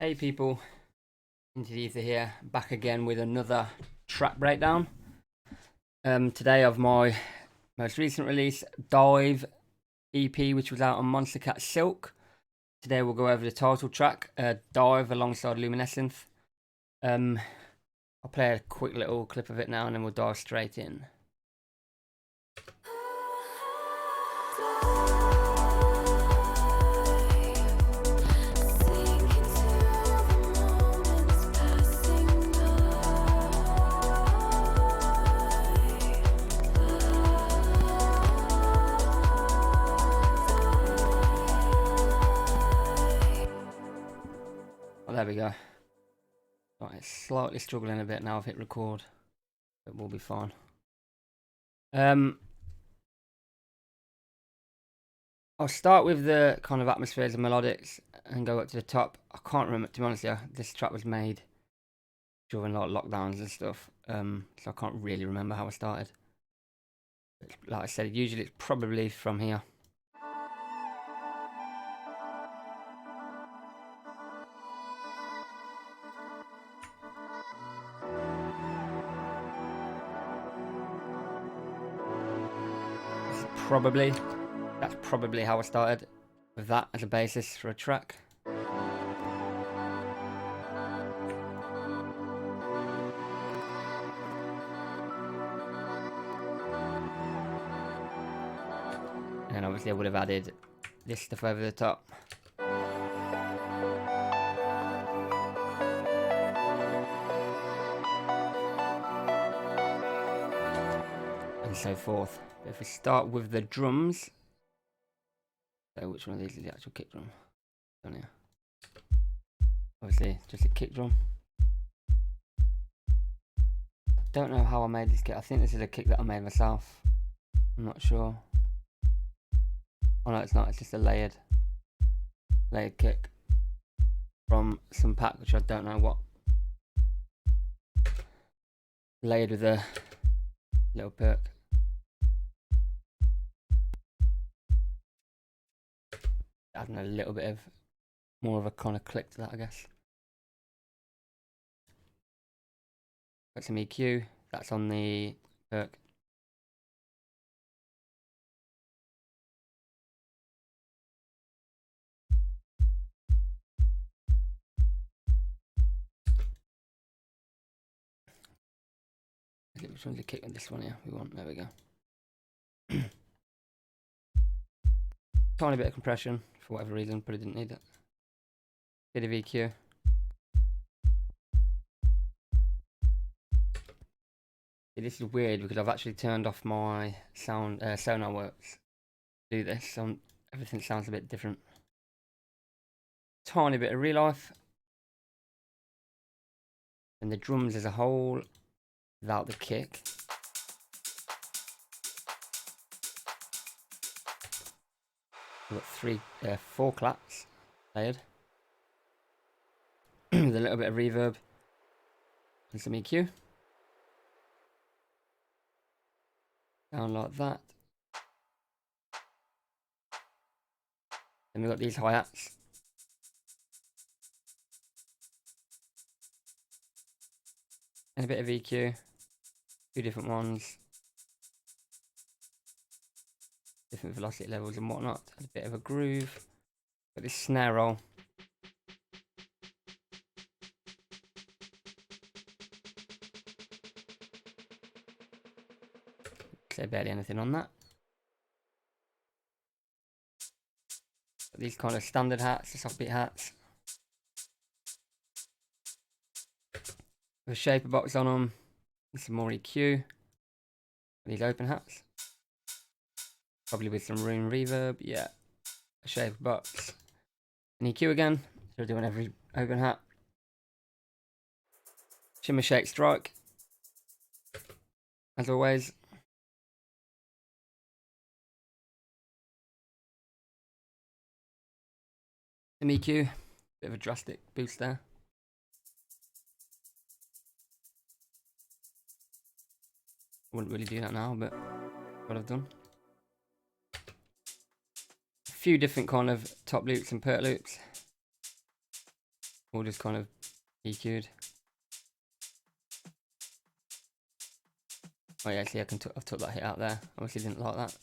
Hey people, Into the Ether here, back again with another track breakdown. Today of my most recent release, Dive EP, which was out on Monstercat Silk. Today we'll go over the title track, Dive, alongside Lumynesynth. I'll play a quick little clip of it now and then we'll dive straight in. There we go. Right, it's slightly struggling a bit now. I've hit record, but we'll be fine. I'll start with the kind of atmospheres and melodics and go up to the top. I can't remember, to be honest with you. This track was made during like lockdowns and stuff, so I can't really remember how I started. But like I said, usually it's probably from here. That's probably how I started, with that as a basis for a track. And obviously I would have added this stuff over the top. And so forth. If we start with the drums, so which one of these is the actual kick drum? Down here. Obviously, just a kick drum. Don't know how I made this kit. I think this is a kick that I made myself. I'm not sure. Oh no, it's not. It's just a layered kick from some pack, which I don't know what. Layered with a little perk. Adding a little bit of more of a kind of click to that, I guess. Got some EQ. That's on the perk. Which one's the kick on this one here? We want, there we go. Tiny bit of compression for whatever reason, but I didn't need it. Bit of EQ. This is weird because I've actually turned off my sound Sonarworks to do this, so everything sounds a bit different. Tiny bit of real life. And the drums as a whole, without the kick. We've got 4 claps layered. With a little bit of reverb and some EQ. Down like that. Then we've got these hi-hats. And a bit of EQ. 2 different ones. Different velocity levels and whatnot. And a bit of a groove. Got this snare roll. So barely anything on that. Got these kind of standard hats, the soft beat hats. With a shaper box on them. And some more EQ. These open hats. Probably with some room reverb, yeah. A shaper box. An EQ again. So we're doing every open hat. Shimmer, shake, strike. As always. Some EQ. Bit of a drastic boost there. Wouldn't really do that now, but what I've done. A few different kind of top loops and perk loops. all just kind of EQ'd. Oh yeah, see, I've took that hit out there. Obviously didn't like that.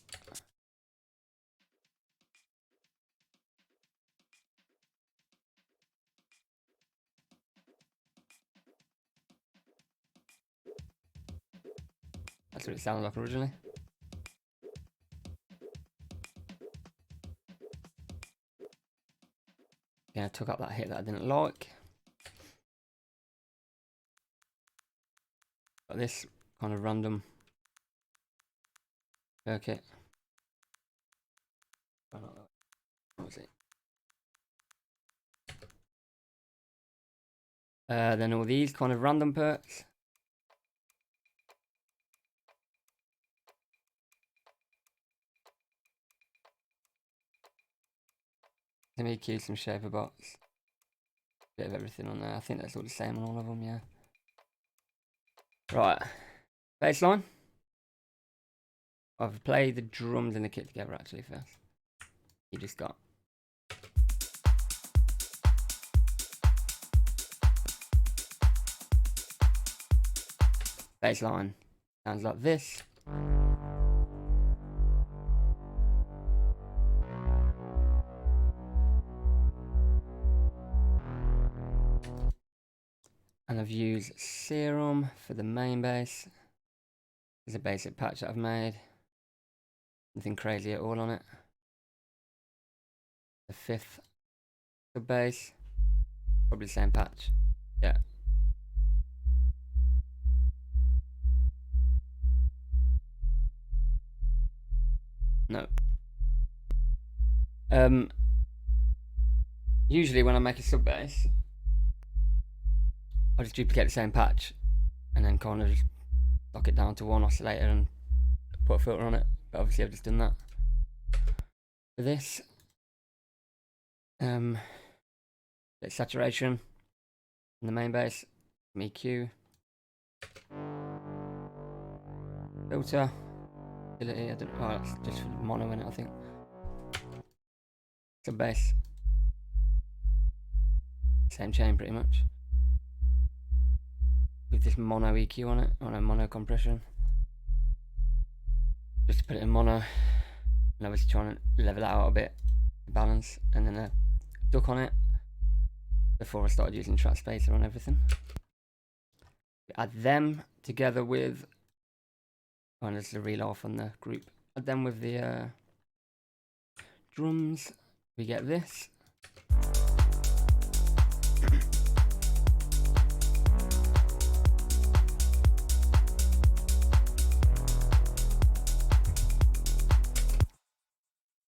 That's what it sounded like originally. Yeah, I took up that hit that I didn't like. Got this kind of random circuit. What was it? Then all these kind of random perks. Some EQ, some shaper box. Bit of everything on there. I think that's all the same on all of them, yeah. Right. Bassline. I've played the drums and the kit together actually first. You just got bassline. Sounds like this. And I've used Serum for the main bass. There's a basic patch that I've made. Nothing crazy at all on it. The 5th sub bass. Probably the same patch. Yeah. No. Usually when I make a sub bass, I just duplicate the same patch and then kind of just lock it down to one oscillator and put a filter on it. But obviously I've just done that. For this, bit saturation in the main bass, EQ, filter, I don't know, oh, that's just for mono in it, I think. Sub bass, same chain pretty much. With this mono EQ on it, on a mono compression. Just to put it in mono, and obviously trying to level it out a bit, balance, and then a duck on it before I started using track spacer on everything. Add them together with, oh, there's the reel off on the group. Add them with the drums. We get this.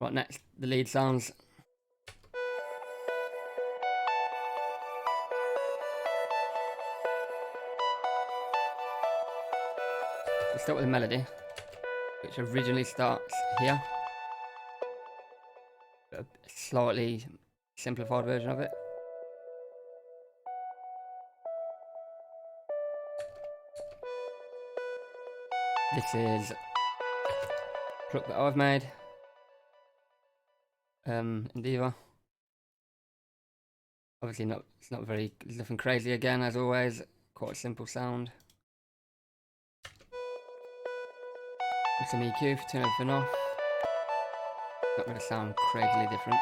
Right, next, the lead sounds. Let's start with the melody, which originally starts here. A slightly simplified version of it. This is a pluck that I've made in Diva. Obviously it's nothing crazy again, as always, quite a simple sound. Some EQ for turning everything off. Not going to sound crazily different.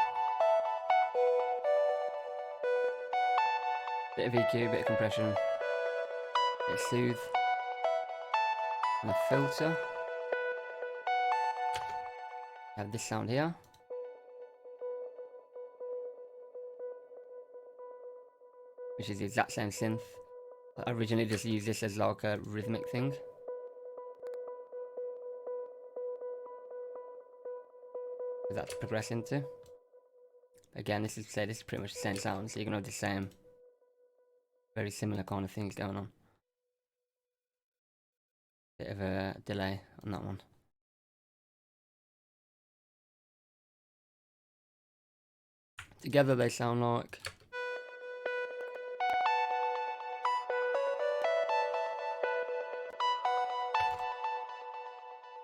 Bit of EQ, bit of compression, bit of soothe, and a filter. I have this sound here. Which is the exact same synth. I originally just used this as like a rhythmic thing. For that to progress into. Again, this is pretty much the same sound, so you're gonna have the same, very similar kind of things going on. Bit of a delay on that one. Together they sound like.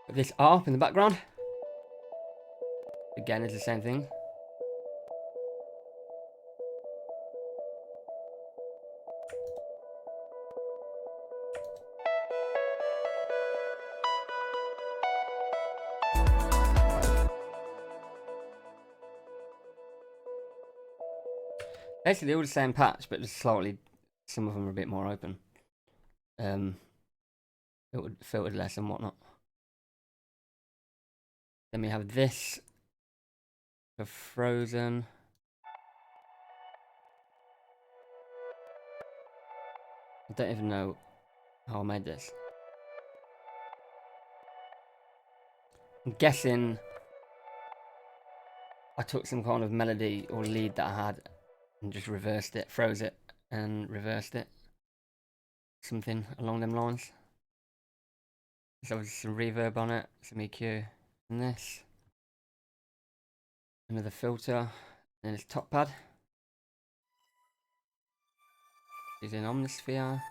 This ARP in the background. Again, it's the same thing. Basically all the same patch, but just slightly, some of them are a bit more open. Filtered less and whatnot. Then we have this for Frozen. I don't even know how I made this. I'm guessing I took some kind of melody or lead that I had and just reversed it, froze it and reversed it. Something along them lines. So there's some reverb on it, some EQ, and this. Another filter, and this top pad. Using Omnisphere.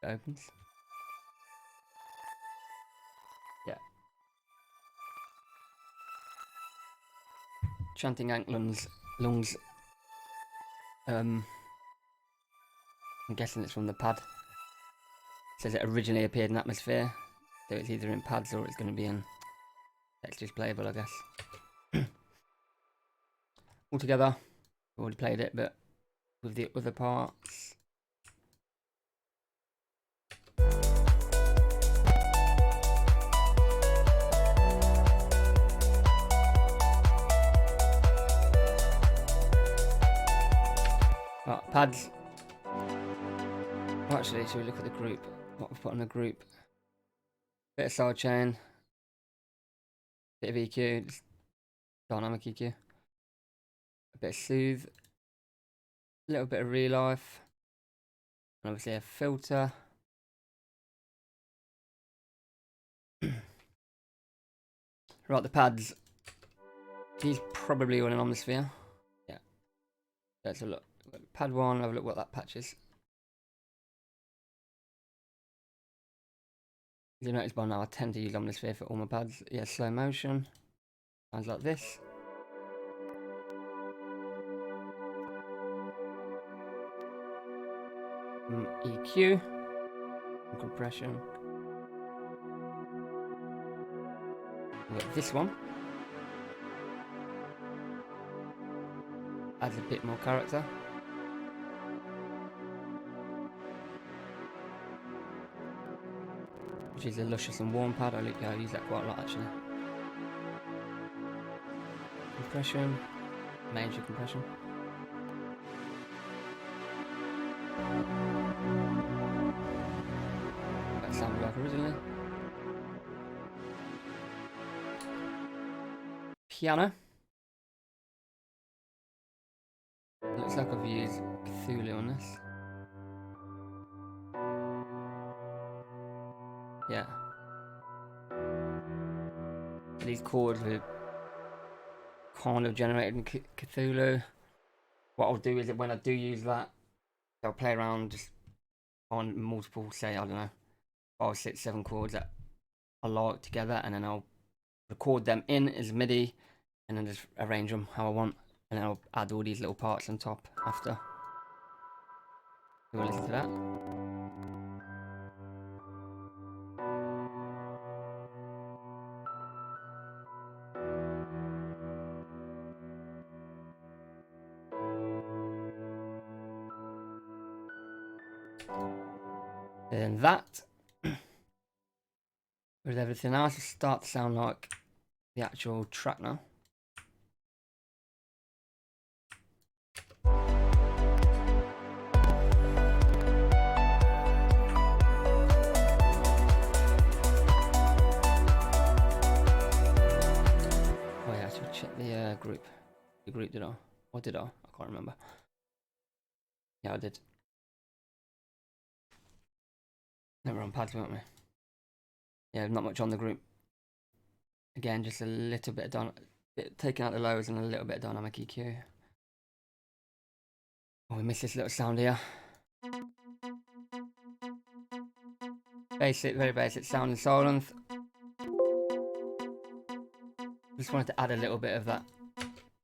It opens. Yeah. Chanting Ant lungs. I'm guessing it's from the pad. It says it originally appeared in Atmosphere, so it's either in pads or it's going to be in textures playable, I guess. Altogether, I've already played it, but with the other parts. Right, pads. Oh, actually, should we look at the group? What we've put on the group? Bit of sidechain, bit of EQ, just dynamic EQ, a bit of soothe, a little bit of real life, and obviously a filter. Right, the pads. These probably all in Omnisphere. Yeah. Let's have a look. Pad 1, have a look what that patch is. As you notice by now, I tend to use Omnisphere for all my pads. Yeah, slow motion. Sounds like this. EQ. And compression. We've got this one. Adds a bit more character. Which is a luscious and warm pad. I use that quite a lot actually. Compression, major compression. That sounded like originally. Piano. Looks like I've used Cthulhu on this. Yeah. These chords were kind of generated in Cthulhu. What I'll do is that when I do use that, I'll play around just on multiple, say, I don't know, 5, 6, 7 chords that I like together, and then I'll record them in as MIDI and then just arrange them how I want, and then I'll add all these little parts on top after. So we'll listen to that. And that, with everything else, will start to sound like the actual track now. Oh yeah, I should check the group. The group did I? Or did I? I can't remember. Yeah, I did. Never on pads, weren't we? Yeah, not much on the group. Again, just a little bit of taking out the lows and a little bit of dynamic EQ. Oh, we missed this little sound here. Basic, very basic sound and Synth. Just wanted to add a little bit of that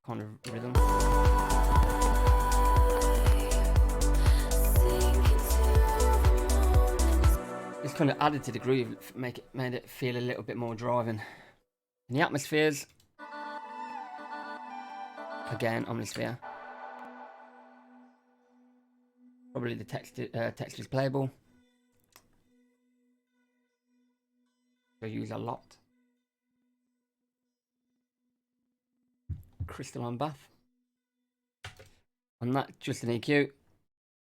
kind of rhythm. Just kind of added to the groove, made it feel a little bit more driving. In the Atmospheres, again on the sphere. Probably the text is playable. I use a lot. Crystalline bath. And that just an EQ.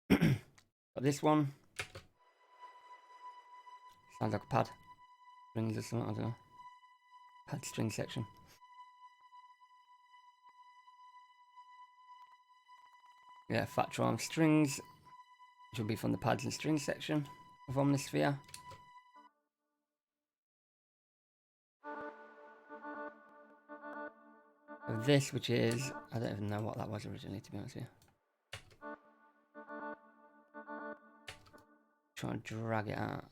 Got this one. Sounds like a pad. Strings or something, I don't know. Pad string section. Yeah, fat drum strings, which will be from the pads and strings section of Omnisphere. Of this, which is, I don't even know what that was originally, to be honest with you. Try and drag it out.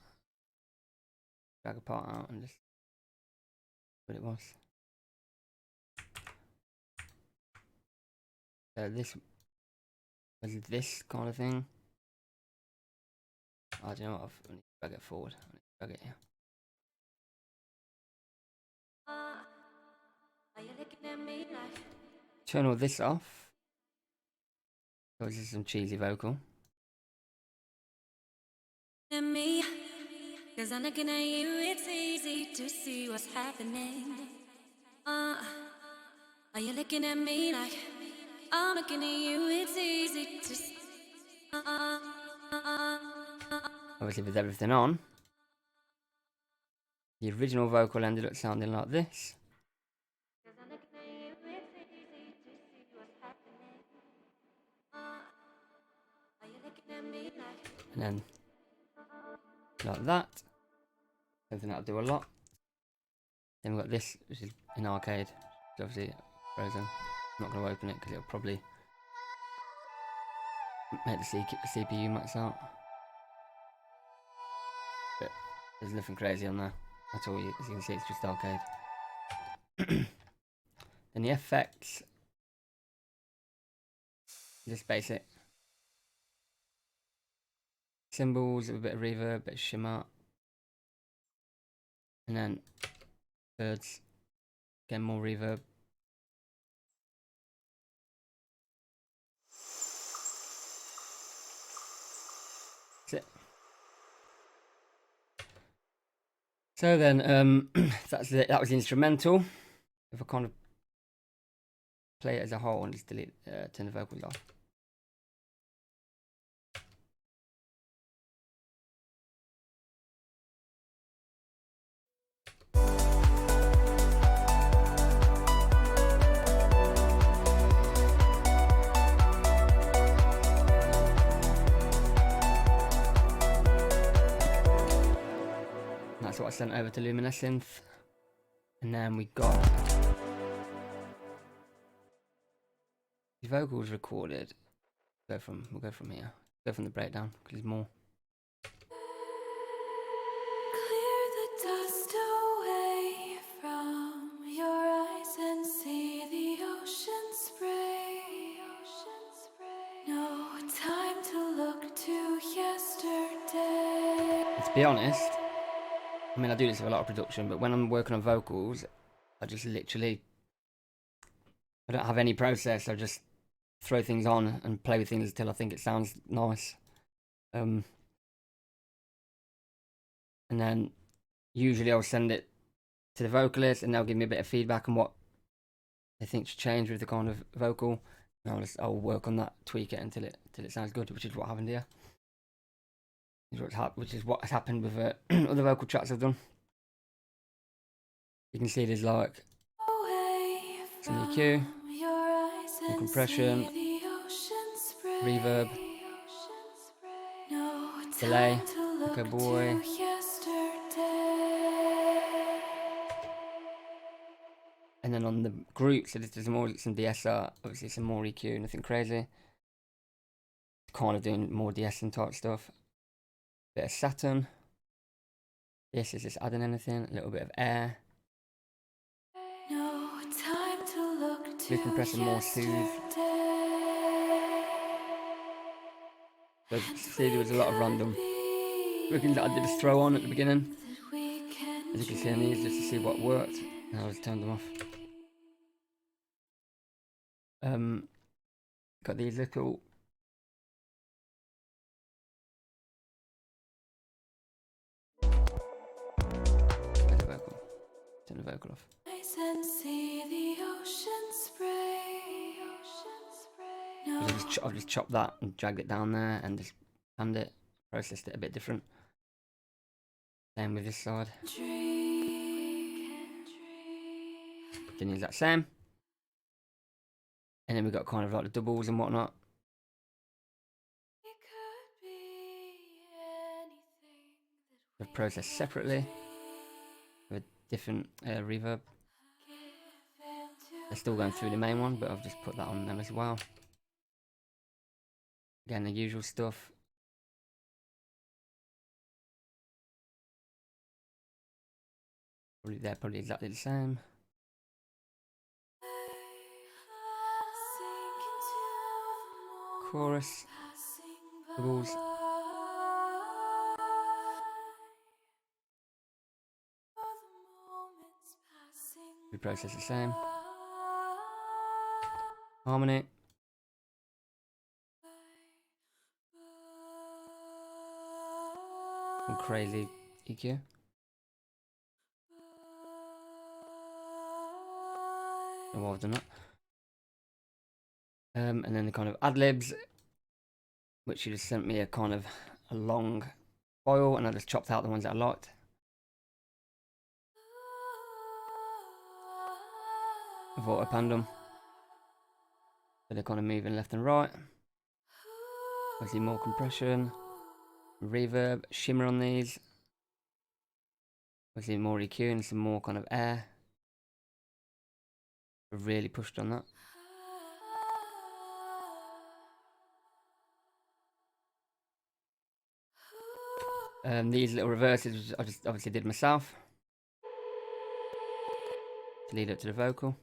Drag a part out and just what it was. So this was this kind of thing. I don't know what, I need to drag it forward. I need to drag it here. Turn all this off. Because this is some cheesy vocal. Me, cause I'm looking at you, it's easy to see what's happening. Are you looking at me like I'm looking at you, it's easy to see. Obviously with everything on, the original vocal ended up sounding like this. And then like that. Something that'll do a lot. Then we've got this, which is an arcade. It's obviously frozen. I'm not going to open it because it'll probably make the CPU max out. But there's nothing crazy on there. That's all, as you can see, it's just arcade. Then the effects, just basic. Cymbals, a bit of reverb, a bit of shimmer. And then birds, again more reverb. That's it. So then, that's it. That was the instrumental. If I kind of play it as a whole and just delete, turn the vocals off. That's what I sent over to Lumynesynth. And then we got the vocals recorded. We'll go from here. Go from the breakdown because there's more. Clear the dust away from your eyes and see the ocean spray. No time to look to yesterday. To be honest, I mean, I do this with a lot of production, but when I'm working on vocals, I just literally, I don't have any process. I just throw things on and play with things until I think it sounds nice. And then usually I'll send it to the vocalist and they'll give me a bit of feedback on what they think should change with the kind of vocal. And I'll work on that, tweak it until it sounds good, which is what happened here. Which is what has happened with other vocal tracks I've done. You can see there's like some EQ, some compression, reverb, delay, echo boy. And then on the group, so there's more some DSR, obviously some more EQ, nothing crazy. Kind of doing more DSing type stuff. Bit of Saturn. This is just adding anything, a little bit of air. No time to look to Bit compressing, more soothe. So see, there was a lot of random bookings that I did just throw on at the beginning. As you can see on these, just to see what worked. And I just turned them off. Got these little turn the vocal off. I've just chopped that and dragged it down there and just panned it, processed it a bit different. Same with this side. Didn't use that same. And then we've got kind of like the doubles and whatnot. They're processed separately with different reverb. They're still going through the main one, but I've just put that on them as well. Again, the usual stuff. They're probably exactly the same. Chorus, doubles. We process the same. Harmony. Some crazy EQ. And what I've done that. And then the kind of ad-libs, which you just sent me a kind of a long file, and I just chopped out the ones that I liked. I've auto-panned them. So they're kind of moving left and right. Obviously more compression, reverb, shimmer on these. Obviously more EQ and some more kind of air. I've really pushed on that. These little reverses I just obviously did myself to lead up to the vocal.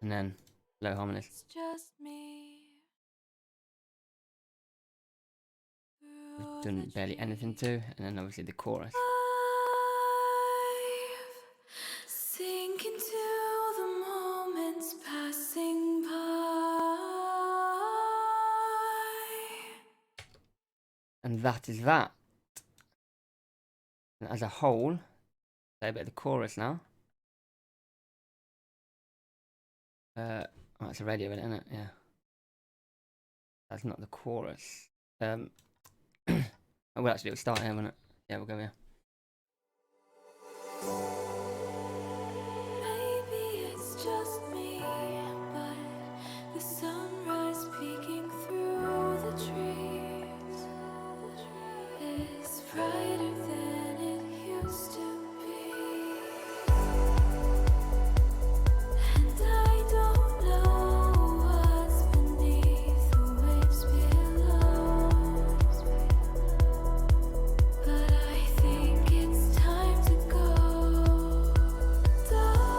And then low harmonies. I've done barely anything to, and then obviously the chorus. Sink into the moments passing by. And that is that. And as a whole, say a bit of the chorus now. Oh, it's a radio, isn't it? Yeah. That's not the chorus. Oh, well, actually, it'll start here, won't it? Yeah, we'll go here. Maybe it's just me, but the sunrise peeking through the trees is brighter than it used to be. And I don't know what's beneath the waves below, but I think it's time to go dive,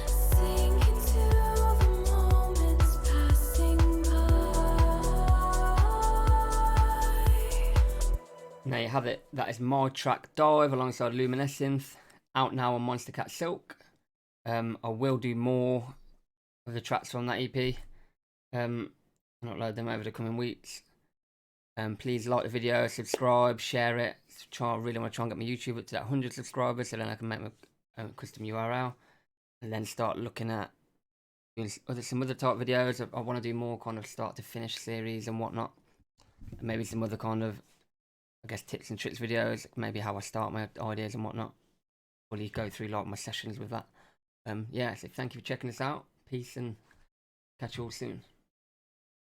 sink into the moments passing by. There you have it. That is my track Dive alongside Lumynesynth, out now on Monstercat Silk. I will do more of the tracks from that EP and upload them over the coming weeks. Please like the video, subscribe, share it. I really want to try and get my YouTube up to that 100 subscribers, so then I can make my custom URL and then start looking at doing some other type videos. I want to do more kind of start to finish series and whatnot, and maybe some other kind of, I guess, tips and tricks videos, maybe how I start my ideas and whatnot. Will you go through like my sessions with that? Yeah, so thank you for checking this out. Peace, and catch you all soon.